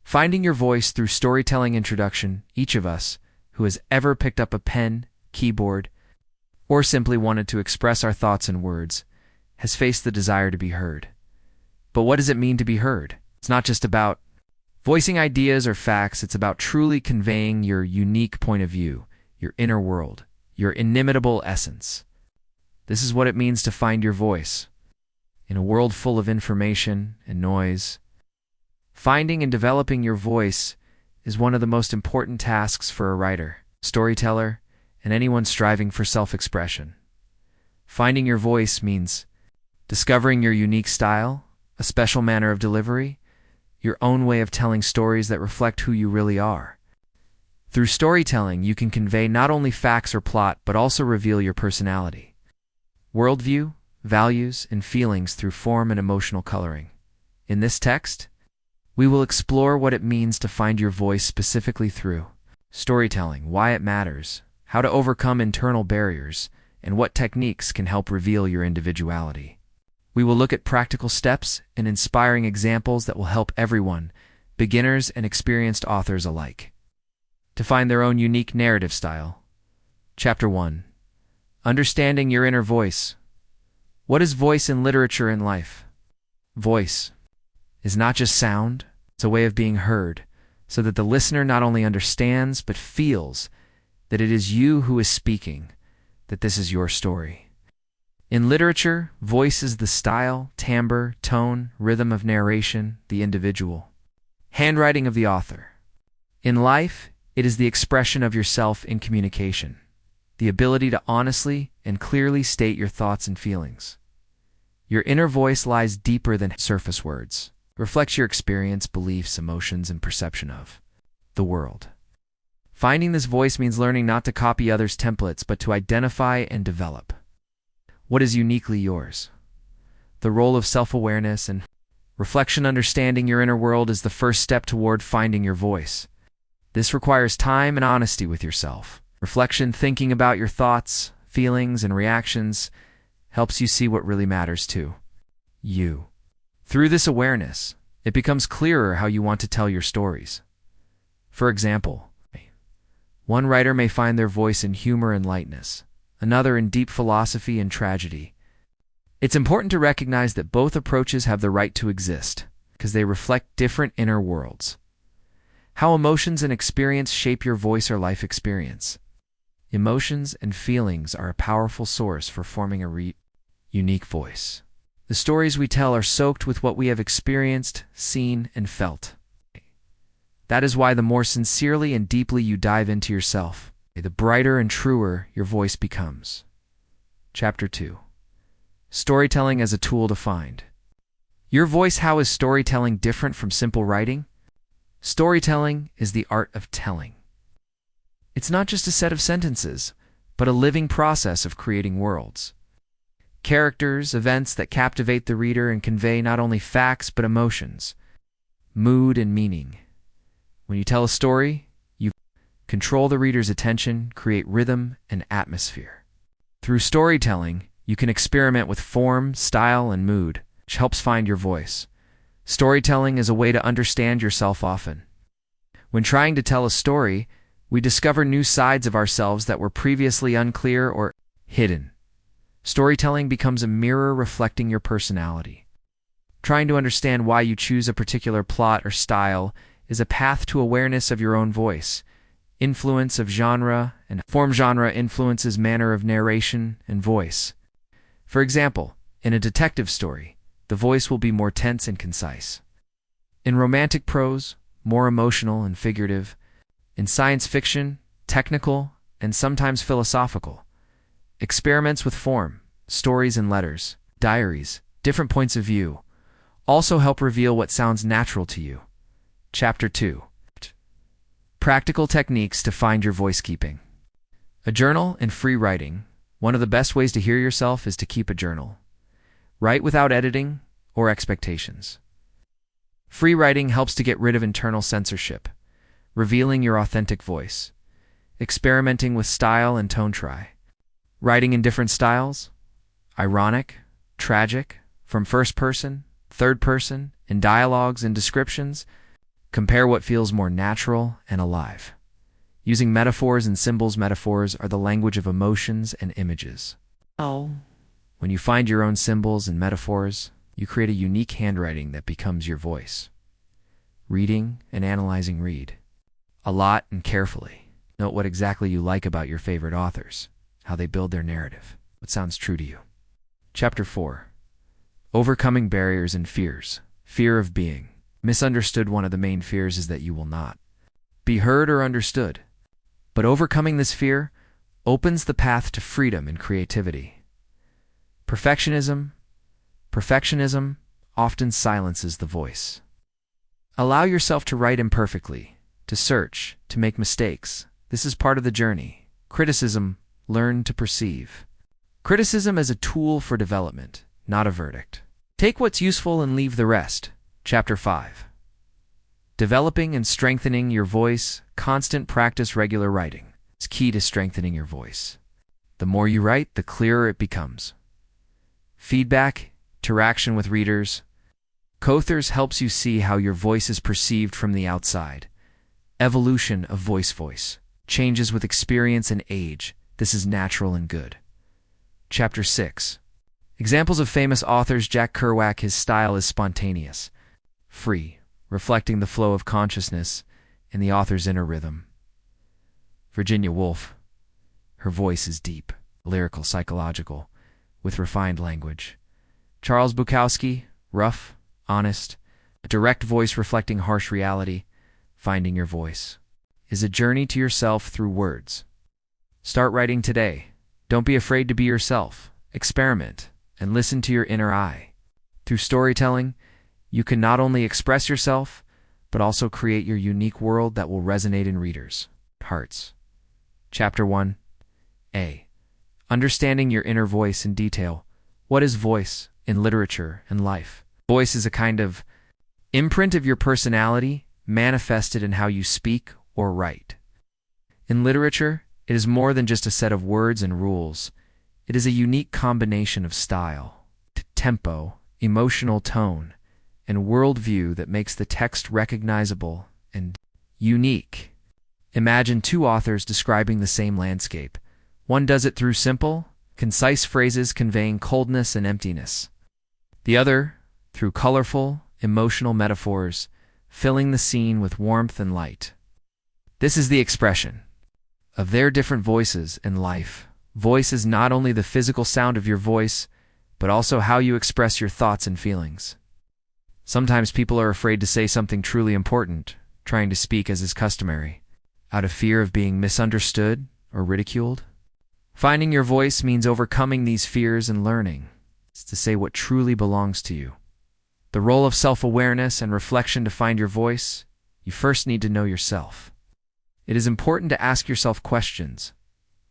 Finding your voice through storytelling introduction. Each of us who has ever picked up a pen, keyboard, or simply wanted to express our thoughts in words has faced the desire to be heard. But what does it mean to be heard? It's not just about voicing ideas or facts, it's about truly conveying your unique point of view, your inner world, your inimitable essence. This is what it means to find your voice. In a world full of information and noise, finding and developing your voice is one of the most important tasks for a writer, storyteller, and anyone striving for self-expression. Finding your voice means discovering your unique style, a special manner of delivery, your own way of telling stories that reflect who you really are. Through storytelling, you can convey not only facts or plot, but also reveal your personality, worldview, values, and feelings through form and emotional coloring. In this text, we will explore what it means to find your voice specifically through storytelling, why it matters, how to overcome internal barriers, and what techniques can help reveal your individuality. We will look at practical steps and inspiring examples that will help everyone, beginners and experienced authors alike, to find their own unique narrative style. Chapter 1. Understanding your inner voice. What is voice in literature and life? Voice is not just sound, it's a way of being heard, so that the listener not only understands but feels that it is you who is speaking, that this is your story. In literature, voice is the style, timbre, tone, rhythm of narration, the individual handwriting of the author. In life, it is the expression of yourself in communication, the ability to honestly and clearly state your thoughts and feelings. Your inner voice lies deeper than surface words, reflects your experience, beliefs, emotions, and perception of the world. Finding this voice means learning not to copy others' templates, but to identify and develop what is uniquely yours. The role of self-awareness and reflection. Understanding your inner world is the first step toward finding your voice. This requires time and honesty with yourself. Reflection, thinking about your thoughts, feelings, and reactions, helps you see what really matters to you. Through this awareness, it becomes clearer how you want to tell your stories. For example, one writer may find their voice in humor and lightness, another in deep philosophy and tragedy. It's important to recognize that both approaches have the right to exist, because they reflect different inner worlds. How emotions and experience shape your voice or life experience. Emotions and feelings are a powerful source for forming a unique voice. The stories we tell are soaked with what we have experienced, seen, and felt. That is why the more sincerely and deeply you dive into yourself, the brighter and truer your voice becomes. Chapter 2. Storytelling as a tool to find your voice. How is storytelling different from simple writing? Storytelling is the art of telling. It's not just a set of sentences, but a living process of creating worlds, characters, events that captivate the reader and convey not only facts but emotions, mood, and meaning. When you tell a story, you control the reader's attention, create rhythm and atmosphere. Through storytelling, you can experiment with form, style, and mood, which helps find your voice. Storytelling is a way to understand yourself often. When trying to tell a story, we discover new sides of ourselves that were previously unclear or hidden. Storytelling becomes a mirror reflecting your personality. Trying to understand why you choose a particular plot or style is a path to awareness of your own voice. Influence of genre and form. Genre influences manner of narration and voice. For example, in a detective story, the voice will be more tense and concise. In romantic prose, more emotional and figurative. In science fiction, technical and sometimes philosophical. Experiments with form, stories and letters, diaries, different points of view also help reveal what sounds natural to you. Chapter 2. Practical techniques to find your voice. Keeping a journal and free writing. One of the best ways to hear yourself is to keep a journal. Write without editing or expectations. Free writing helps to get rid of internal censorship, revealing your authentic voice. Experimenting with style and tone. Try writing in different styles, ironic, tragic, from first person, third person, in dialogues and descriptions. Compare what feels more natural and alive. Using metaphors and symbols, metaphors are the language of emotions and images. Oh. When you find your own symbols and metaphors, you create a unique handwriting that becomes your voice. Reading and analyzing. Read a lot and carefully. Note what exactly you like about your favorite authors, how they build their narrative, what sounds true to you. Chapter 4. Overcoming barriers and fears. Fear of being misunderstood. One of the main fears is that you will not be heard or understood. But overcoming this fear opens the path to freedom and creativity. Perfectionism often silences the voice. Allow yourself to write imperfectly, to search, to make mistakes. This is part of the journey. Criticism, learn to perceive. Criticism as a tool for development, not a verdict. Take what's useful and leave the rest. Chapter 5. Developing and strengthening your voice. Constant practice. Regular writing is key to strengthening your voice. The more you write, the clearer it becomes. Feedback, interaction with readers. Co-authors helps you see how your voice is perceived from the outside. Evolution of voice changes with experience and age. This is natural and good. Chapter 6. Examples of famous authors. Jack Kerouac. His style is spontaneous, free, reflecting the flow of consciousness and the author's inner rhythm. Virginia Woolf. Her voice is deep, lyrical, psychological, with refined language. Charles Bukowski. Rough, honest, a direct voice reflecting harsh reality. Finding your voice is a journey to yourself through words. Start writing today. Don't be afraid to be yourself. Experiment and listen to your inner eye. Through storytelling, you can not only express yourself, but also create your unique world that will resonate in readers' hearts. Chapter 1. A. Understanding your inner voice in detail. What is voice in literature and life? Voice is a kind of imprint of your personality, manifested in how you speak or write. In literature, it is more than just a set of words and rules. It is a unique combination of style, tempo, emotional tone, and worldview that makes the text recognizable and unique. Imagine two authors describing the same landscape. One does it through simple, concise phrases conveying coldness and emptiness. The other, through colorful, emotional metaphors, filling the scene with warmth and light. This is the expression of their different voices in life. Voice is not only the physical sound of your voice, but also how you express your thoughts and feelings. Sometimes people are afraid to say something truly important, trying to speak as is customary, out of fear of being misunderstood or ridiculed. Finding your voice means overcoming these fears and learning to say what truly belongs to you. The role of self-awareness and reflection. To find your voice, you first need to know yourself. It is important to ask yourself questions.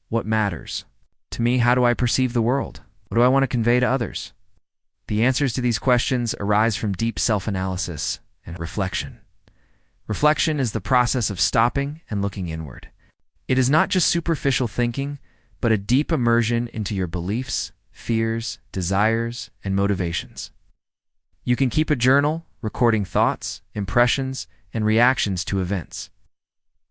What matters to me? How do I perceive the world? What do I want to convey to others? The answers to these questions arise from deep self-analysis and reflection. Reflection is the process of stopping and looking inward. It is not just superficial thinking, but a deep immersion into your beliefs, fears, desires, and motivations. You can keep a journal, recording thoughts, impressions, and reactions to events.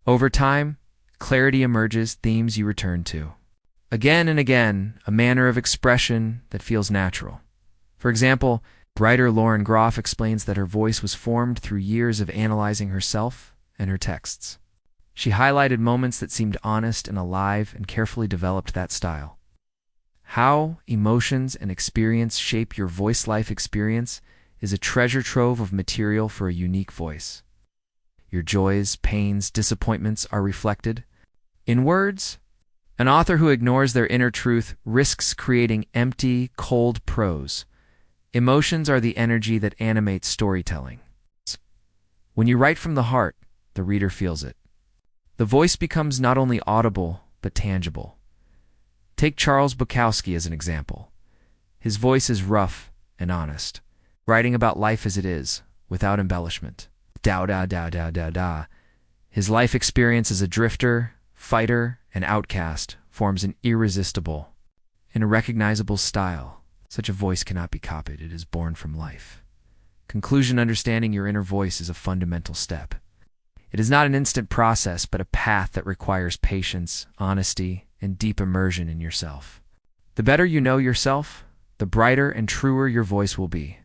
Over time, clarity emerges, themes you return to. Again and again, a manner of expression that feels natural. For example, writer Lauren Groff explains that her voice was formed through years of analyzing herself and her texts. She highlighted moments that seemed honest and alive and carefully developed that style. How emotions and experience shape your voice. Life experience is a treasure trove of material for a unique voice. Your joys, pains, disappointments are reflected in words. An author who ignores their inner truth risks creating empty, cold prose. Emotions are the energy that animates storytelling. When you write from the heart, the reader feels it. The voice becomes not only audible, but tangible. Take Charles Bukowski as an example. His voice is rough and honest, writing about life as it is, without embellishment. Da-da-da-da-da-da. His life experience as a drifter, fighter, and outcast forms an irresistible and a recognizable style. Such a voice cannot be copied. It is born from life. Conclusion: understanding your inner voice is a fundamental step. It is not an instant process, but a path that requires patience, honesty, and deep immersion in yourself. The better you know yourself, the brighter and truer your voice will be.